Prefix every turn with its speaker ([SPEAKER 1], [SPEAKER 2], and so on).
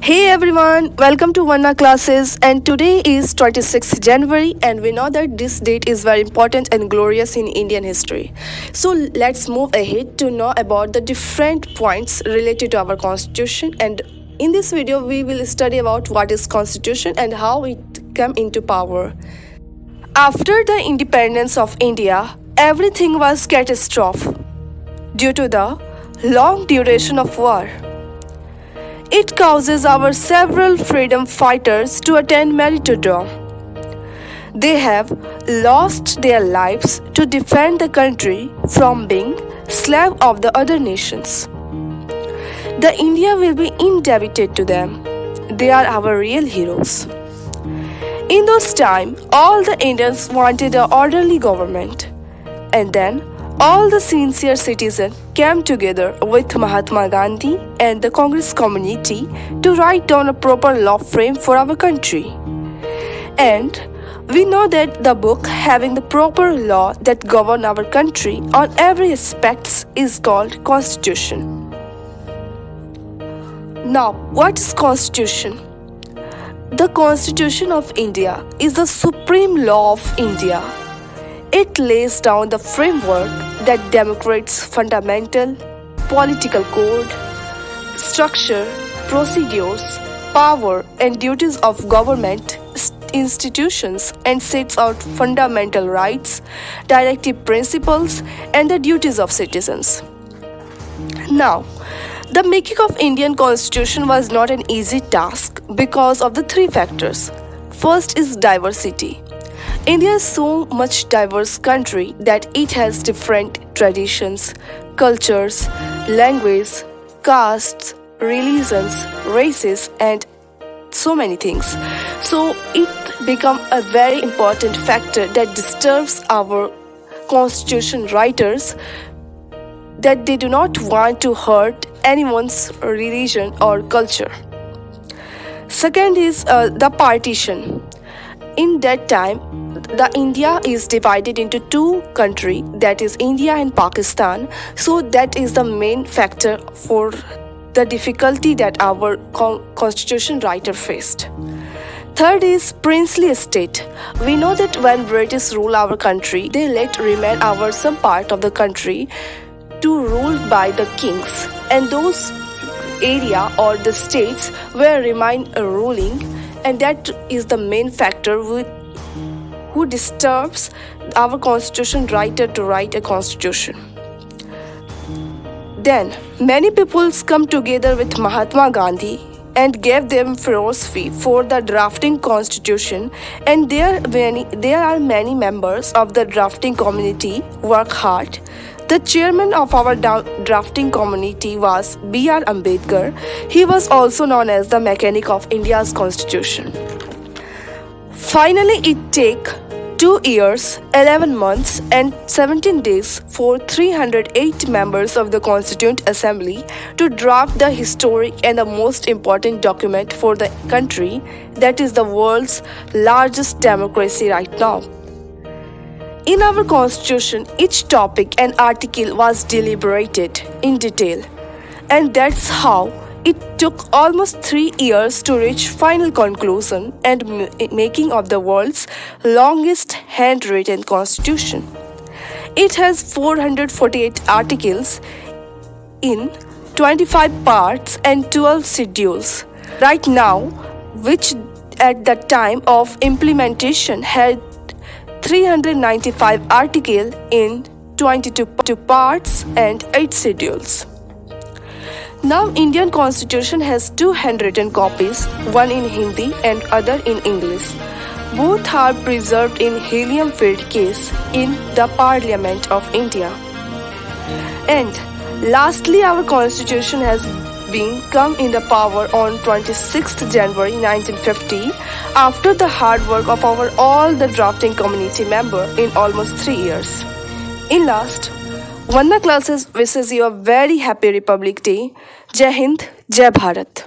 [SPEAKER 1] Hey everyone, welcome to Vandana classes, and today is 26th January, and we know that this date is very important and glorious in Indian history. So let's move ahead to know about the different points related to our constitution, and in this video we will study about what is constitution and how it came into power. After the independence of India, everything was catastrophe due to the long duration of war. It causes our several freedom fighters to attend martyrdom. They have lost their lives to defend the country from being slave of the other nations. The India will be indebted to them. They are our real heroes. In those times, all the Indians wanted an orderly government, and then all the sincere citizens came together with Mahatma Gandhi and the Congress community to write down a proper law frame for our country. And we know that the book having the proper law that govern our country on every aspect is called Constitution. Now, what is Constitution? The Constitution of India is the supreme law of India. It lays down the framework that demonstrates fundamental political code, structure, procedures, power and duties of government institutions, and sets out fundamental rights, directive principles and the duties of citizens. Now, the making of Indian Constitution was not an easy task because of the three factors. First is diversity. India is so much diverse country that it has different traditions, cultures, languages, castes, religions, races and so many things. So it becomes a very important factor that disturbs our constitution writers, that they do not want to hurt anyone's religion or culture. Second is the partition. In that time, the India is divided into two countries, that is India and Pakistan. So that is the main factor for the difficulty that our constitution writer faced. Third is princely estate. We know that when British rule our country, they let remain our some part of the country to rule by the kings, and those area or the states were remain ruling, and that is the main factor who disturbs our constitution writer to write a constitution. Then many peoples come together with Mahatma Gandhi and gave them philosophy for the drafting constitution, and there are many members of the drafting community work hard. The chairman of our drafting community was B.R. Ambedkar. He was also known as the mechanic of India's constitution. Finally, it took 2 years, 11 months and 17 days for 308 members of the Constituent Assembly to draft the historic and the most important document for the country, that is the world's largest democracy right now. In our constitution, each topic and article was deliberated in detail, and that's how it took almost 3 years to reach final conclusion and making of the world's longest handwritten constitution. It has 448 articles in 25 parts and 12 schedules. Right now, which at the time of implementation had 395 articles in 22 parts and 8 schedules. Now Indian Constitution has 2 handwritten copies, one in Hindi and other in English. Both are preserved in helium-filled case in the Parliament of India. And lastly, our Constitution has been come in the power on 26th January 1950 after the hard work of our all the drafting community member in almost 3 years. In last, Vandana classes wishes you a very happy Republic Day. Jai Hind, Jai Bharat.